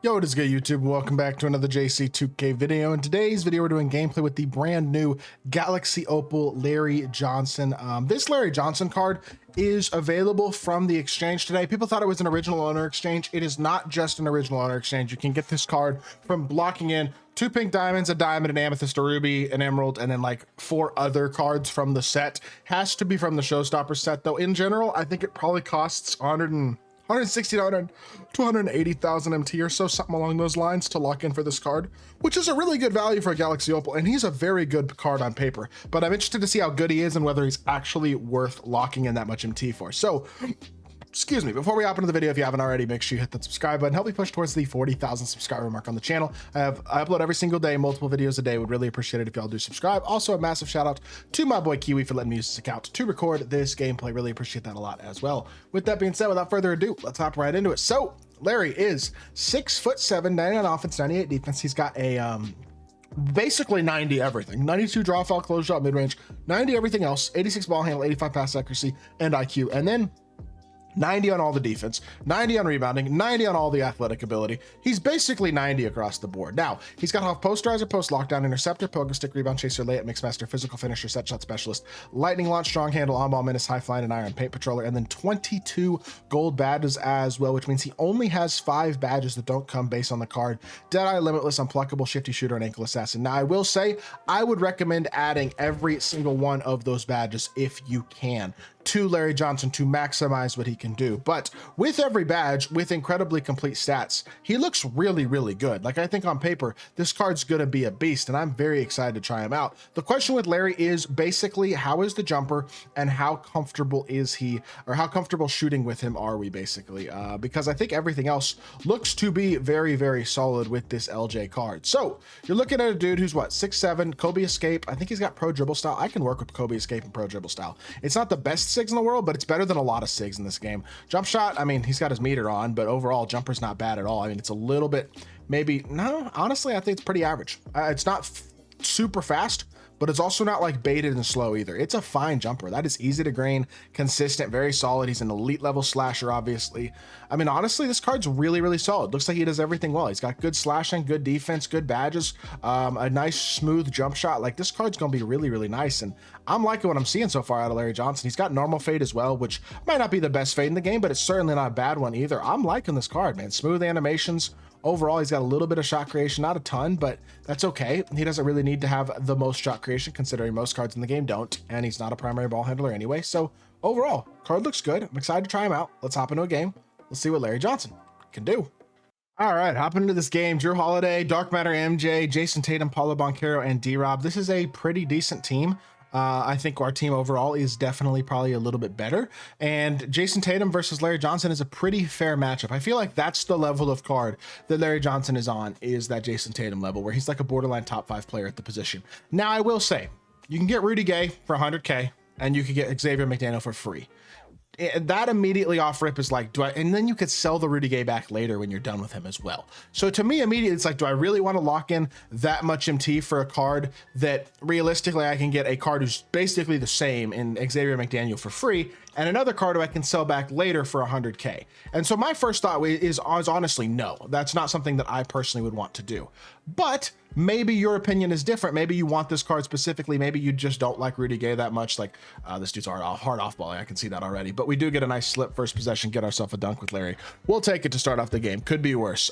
Yo, what is good, YouTube? Welcome back to another JC2K video. In today's video, we're doing gameplay with the brand new Galaxy Opal Larry Johnson. This Larry Johnson card is available from the exchange today. People thought it was an original owner exchange. It is not just an original owner exchange. You can get this card from blocking in 2 pink diamonds, a diamond, an amethyst, a ruby, an emerald, and then like 4 other cards from the set. Has to be from the Showstopper set, though. In general, I think it probably costs 160,000 to 180,000 MT or so, something along those lines, to lock in for this card, which is a really good value for a Galaxy Opal, and he's a very good card on paper. But I'm interested to see how good he is and whether he's actually worth locking in that much MT for. So, excuse me, before we hop into the video, if you haven't already, make sure you hit that subscribe button. Help me push towards the 40,000 subscriber mark on the channel. I upload every single day, multiple videos a day. Would really appreciate it if y'all do subscribe. Also, a massive shout out to my boy Kiwi for letting me use this account to record this gameplay. Really appreciate that a lot as well. With that being said, without further ado, let's hop right into it. So Larry is 6'7", 99 offense, 98 defense. He's got a basically 90 everything, 92 draw, foul, close shot, mid-range, 90 everything else, 86 ball handle, 85 pass accuracy and IQ, and then 90 on all the defense, 90 on rebounding, 90 on all the athletic ability. He's basically 90 across the board. Now, he's got off posterizer, post lockdown, interceptor, pogo stick, rebound chaser, layup, mixmaster, physical finisher, set shot specialist, lightning launch, strong handle, on ball menace, high flying, and iron paint patroller, and then 22 gold badges as well, which means he only has 5 badges that don't come based on the card: Deadeye, Limitless, Unpluckable, Shifty Shooter, and Ankle Assassin. Now, I will say, I would recommend adding every single one of those badges if you can to Larry Johnson to maximize what he can do. But with every badge, with incredibly complete stats, he looks really, really good. Like, I think on paper, this card's gonna be a beast, and I'm very excited to try him out. The question with Larry is basically, how is the jumper, and how comfortable is he, or how comfortable shooting with him are we, basically? Because I think everything else looks to be very, very solid with this LJ card. So you're looking at a dude who's what, 6'7", Kobe Escape. I think he's got pro dribble style. I can work with Kobe Escape and pro dribble style. It's not the best SIGs in the world, but it's better than a lot of SIGs in this game. Jump shot, I mean, he's got his meter on, but overall jumper's not bad at all. I mean, it's a little bit, maybe, no, honestly, I think it's pretty average. It's not super fast, but it's also not like baited and slow either. It's a fine jumper. That is easy to grain, consistent, very solid. He's an elite level slasher, obviously. I mean, honestly, this card's really, really solid. Looks like he does everything well. He's got good slashing, good defense, good badges, a nice smooth jump shot. Like, this card's gonna be really, really nice, and I'm liking what I'm seeing so far out of Larry Johnson. He's got normal fade as well, which might not be the best fade in the game, but it's certainly not a bad one either. I'm liking this card, man. Smooth animations. Overall, he's got a little bit of shot creation, not a ton, but that's okay. He doesn't really need to have the most shot creation, considering most cards in the game don't, and he's not a primary ball handler anyway. So overall, card looks good. I'm excited to try him out. Let's hop into a game. Let's see what Larry Johnson can do. All right, hopping into this game. Drew Holiday, Dark Matter MJ, Jason Tatum, Paulo Banchero, and D-Rob. This is a pretty decent team. I think our team overall is definitely probably a little bit better, and Jason Tatum versus Larry Johnson is a pretty fair matchup. I feel like that's the level of card that Larry Johnson is on, is that Jason Tatum level, where he's like a borderline top 5 player at the position. Now, I will say, you can get Rudy Gay for 100K, and you can get Xavier McDaniel for free. That immediately off rip is like, and then you could sell the Rudy Gay back later when you're done with him as well. So to me, immediately, it's like, do I really want to lock in that much MT for a card that realistically I can get a card who's basically the same in Xavier McDaniel for free, and another card I can sell back later for 100K? And so my first thought is honestly, no, that's not something that I personally would want to do. But maybe your opinion is different. Maybe you want this card specifically. Maybe you just don't like Rudy Gay that much. Like, this dude's hard off ball. I can see that already. But we do get a nice slip first possession, get ourselves a dunk with Larry. We'll take it to start off the game. Could be worse.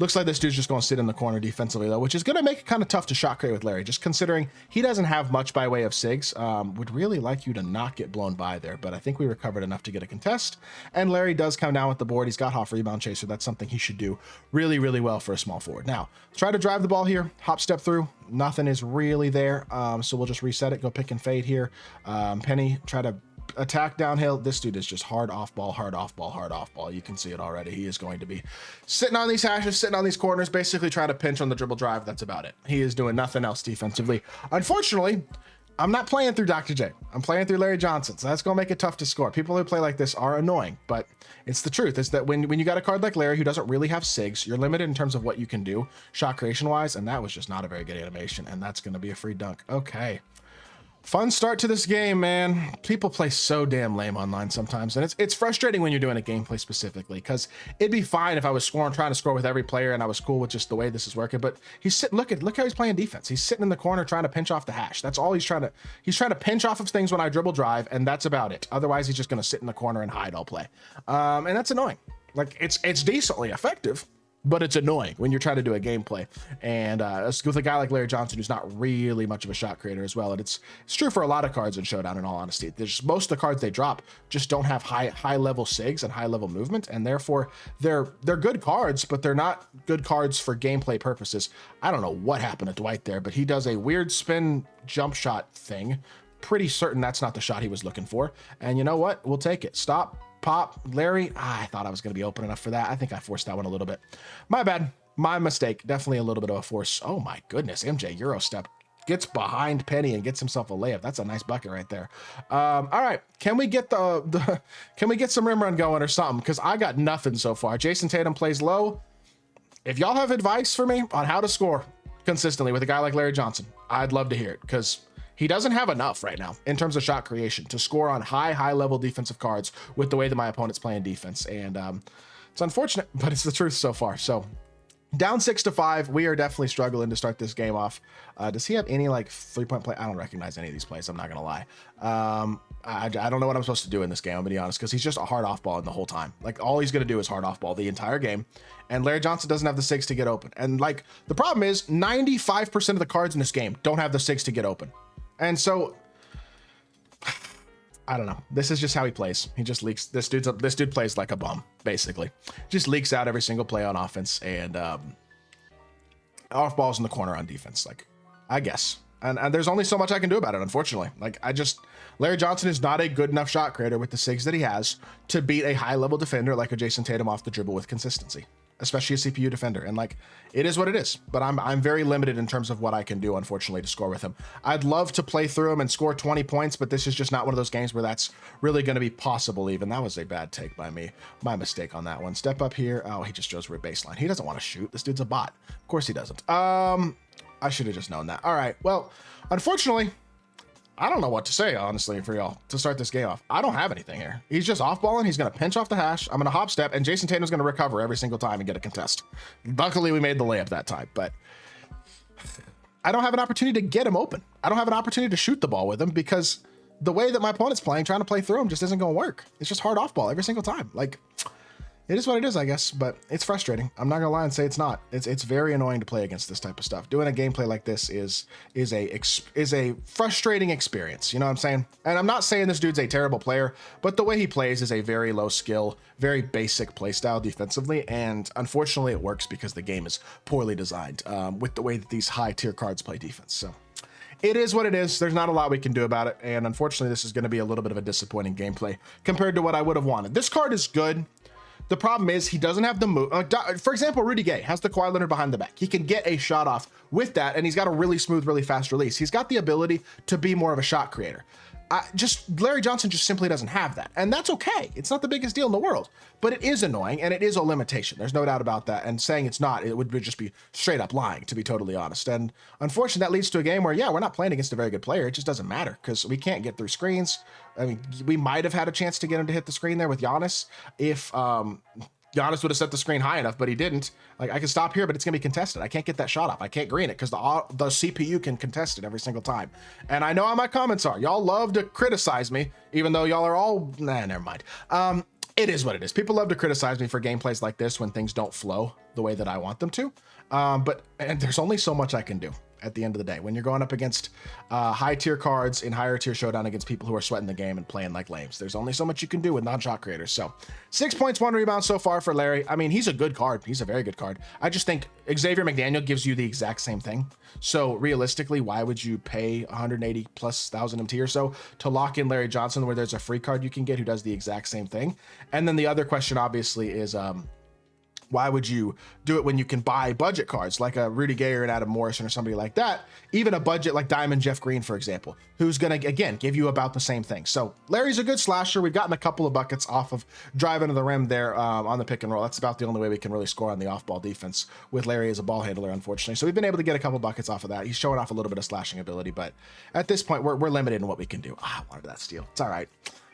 Looks like this dude's just going to sit in the corner defensively, though, which is going to make it kind of tough to shot create with Larry, just considering he doesn't have much by way of SIGs. Would really like you to not get blown by there, but I think we recovered enough to get a contest. And Larry does come down with the board. He's got off rebound chaser. That's something he should do really, really well for a small forward. Now, try to drive the ball here, hop step through. Nothing is really there, so we'll just reset it, go pick and fade here. Penny, try to attack downhill. This dude is just hard off ball, hard off ball, hard off ball. You can see it already. He is going to be sitting on these hashes, sitting on these corners, basically trying to pinch on the dribble drive. That's about it. He is doing nothing else defensively. Unfortunately, I'm not playing through Dr. J. I'm playing through Larry Johnson, so that's going to make it tough to score. People who play like this are annoying, but it's the truth. Is that when you got a card like Larry who doesn't really have SIGs, you're limited in terms of what you can do shot creation wise, and that was just not a very good animation, and that's going to be a free dunk. Okay. Fun start to this game, man. People play so damn lame online sometimes, and it's frustrating when you're doing a gameplay specifically, because it'd be fine if I was trying to score with every player and I was cool with just the way this is working. But he's sitting. Look how he's playing defense. He's sitting in the corner trying to pinch off the hash. That's all he's trying to. He's trying to pinch off of things when I dribble drive, and that's about it. Otherwise, he's just gonna sit in the corner and hide all play, and that's annoying. Like it's decently effective, but it's annoying when you're trying to do a gameplay, and with a guy like Larry Johnson, who's not really much of a shot creator as well. And it's true for a lot of cards in Showdown, in all honesty. There's most of the cards they drop just don't have high level sigs and high level movement, and therefore they're good cards, but they're not good cards for gameplay purposes. I don't know what happened to Dwight there, but he does a weird spin jump shot thing. Pretty certain that's not the shot he was looking for, and you know what? We'll take it. Stop. Pop, Larry. I thought I was going to be open enough for that. I think I forced that one a little bit. My bad. My mistake. Definitely a little bit of a force. Oh my goodness. MJ Euro step gets behind Penny and gets himself a layup. That's a nice bucket right there. All right. Can we get can we get some rim run going or something? Because I got nothing so far. Jason Tatum plays low. If y'all have advice for me on how to score consistently with a guy like Larry Johnson, I'd love to hear it, because he doesn't have enough right now in terms of shot creation to score on high level defensive cards with the way that my opponent's playing defense. And it's unfortunate, but it's the truth so far. So down 6-5, we are definitely struggling to start this game off. Does he have any like 3-point play? I don't recognize any of these plays. I'm not going to lie. I don't know what I'm supposed to do in this game, I'm going to be honest, because he's just a hard off ball the whole time. Like all he's going to do is hard off ball the entire game. And Larry Johnson doesn't have the sigs to get open. And like the problem is 95% of the cards in this game don't have the sigs to get open. And so, I don't know. This is just how he plays. He just leaks. This dude plays like a bum, basically. Just leaks out every single play on offense, and off balls in the corner on defense. Like, I guess. And there's only so much I can do about it, unfortunately. Like, Larry Johnson is not a good enough shot creator with the sigs that he has to beat a high level defender like a Jason Tatum off the dribble with consistency, especially a CPU defender. And like, it is what it is, but I'm very limited in terms of what I can do, unfortunately, to score with him. I'd love to play through him and score 20 points, but this is just not one of those games where that's really going to be possible even. That was a bad take by me. My mistake on that one. Step up here. Oh, he just goes for a baseline. He doesn't want to shoot. This dude's a bot. Of course he doesn't. I should have just known that. All right. Well, unfortunately, I don't know what to say, honestly, for y'all to start this game off. I don't have anything here. He's just off balling. He's going to pinch off the hash. I'm going to hop step, and Jason Tatum's going to recover every single time and get a contest. Luckily, we made the layup that time, but I don't have an opportunity to get him open. I don't have an opportunity to shoot the ball with him because the way that my opponent's playing, trying to play through him just isn't going to work. It's just hard off ball every single time. Like, it is what it is, I guess, but it's frustrating. I'm not gonna lie and say it's not. It's very annoying to play against this type of stuff. Doing a gameplay like this is a frustrating experience. You know what I'm saying? And I'm not saying this dude's a terrible player, but the way he plays is a very low skill, very basic play style defensively, and unfortunately it works because the game is poorly designed with the way that these high tier cards play defense. So it is what it is. There's not a lot we can do about it, and unfortunately this is going to be a little bit of a disappointing gameplay compared to what I would have wanted. This card is good. The problem is he doesn't have the move. For example, Rudy Gay has the Kawhi Leonard behind the back. He can get a shot off with that, and he's got a really smooth, really fast release. He's got the ability to be more of a shot creator. Larry Johnson just simply doesn't have that, and that's okay. It's not the biggest deal in the world, but it is annoying, and it is a limitation. There's no doubt about that, and saying it's not, it would just be straight up lying, to be totally honest. And unfortunately, that leads to a game where, yeah, we're not playing against a very good player. It just doesn't matter because we can't get through screens. I mean, we might have had a chance to get him to hit the screen there with Giannis if Giannis would have set the screen high enough, but he didn't. Like, I can stop here, but it's gonna be contested. I can't get that shot off. I can't green it because the CPU can contest it every single time. And I know how my comments are. Y'all love to criticize me, even though y'all are all, nah, never mind. It is what it is. People love to criticize me for gameplays like this when things don't flow the way that I want them to. But there's only so much I can do at the end of the day when you're going up against high tier cards in higher tier showdown against people who are sweating the game and playing like lames. There's only so much you can do with non-shot creators. So 6 points, 1 rebound so far for Larry. I mean, he's a good card. He's a very good card. I just think Xavier McDaniel gives you the exact same thing. So realistically, why would you pay 180,000+ MT or so to lock in Larry Johnson where there's a free card you can get who does the exact same thing? And then the other question obviously is, Why would you do it when you can buy budget cards like a Rudy Gay or an Adam Morrison or somebody like that? Even a budget like Diamond Jeff Green, for example, who's going to, again, give you about the same thing. So Larry's a good slasher. We've gotten a couple of buckets off of driving to the rim there on the pick and roll. That's about the only way we can really score on the off-ball defense with Larry as a ball handler, unfortunately. So we've been able to get a couple buckets off of that. He's showing off a little bit of slashing ability, but at this point, we're limited in what we can do. I wanted that steal. It's all right.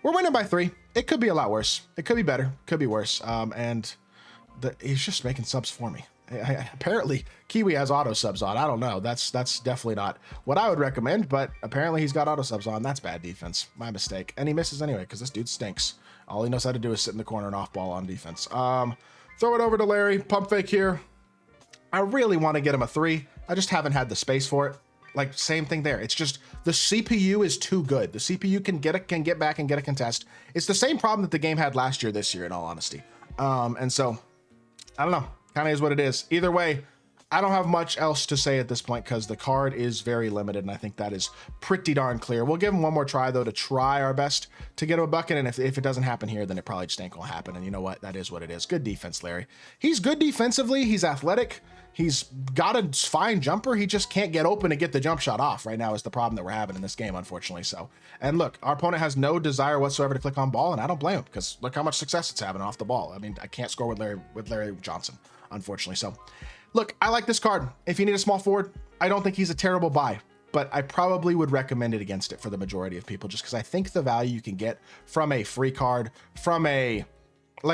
We're winning by 3. It could be a lot worse. It could be better. Could be worse. He's just making subs for me. Apparently Kiwi has auto subs on. I don't know. That's definitely not what I would recommend, but apparently he's got auto subs on. That's bad defense. My mistake. And he misses anyway because this dude stinks. All he knows how to do is sit in the corner and off ball on defense. Throw it over to Larry. Pump fake here. I really want to get him a 3. I just haven't had the space for it. Like, same thing there. It's just the CPU is too good. The CPU can get back and get a contest. It's the same problem that the game had last year, this year, in all honesty. And so I don't know, kind of is what it is. Either way, I don't have much else to say at this point because the card is very limited, and I think that is pretty darn clear. We'll give him one more try, though, to try our best to get him a bucket, and if it doesn't happen here, then it probably just ain't gonna happen, and you know what? That is what it is. Good defense, Larry. He's good defensively. He's athletic. He's got a fine jumper. He just can't get open and get the jump shot off right now is the problem that we're having in this game, unfortunately. So, and look, our opponent has no desire whatsoever to click on ball, and I don't blame him because look how much success it's having off the ball. I mean, I can't score with Larry Johnson, unfortunately. So, look, I like this card. If you need a small forward, I don't think he's a terrible buy, but I probably would recommend it against it for the majority of people just because I think the value you can get from a free card, from a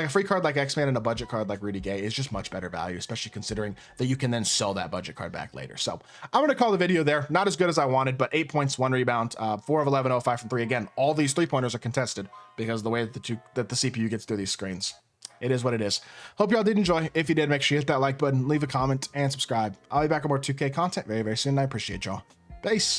free card like X-Man and a budget card like Rudy Gay is just much better value, especially considering that you can then sell that budget card back later. So I'm going to call the video there. Not as good as I wanted, but 8 points, 1 rebound, 4 of 11, 0, 5 from 3. Again, all these 3-pointers are contested because of the way that the CPU gets through these screens. It is what it is. Hope y'all did enjoy. If you did, make sure you hit that like button, leave a comment, and subscribe. I'll be back with more 2K content very, very soon. I appreciate y'all. Peace.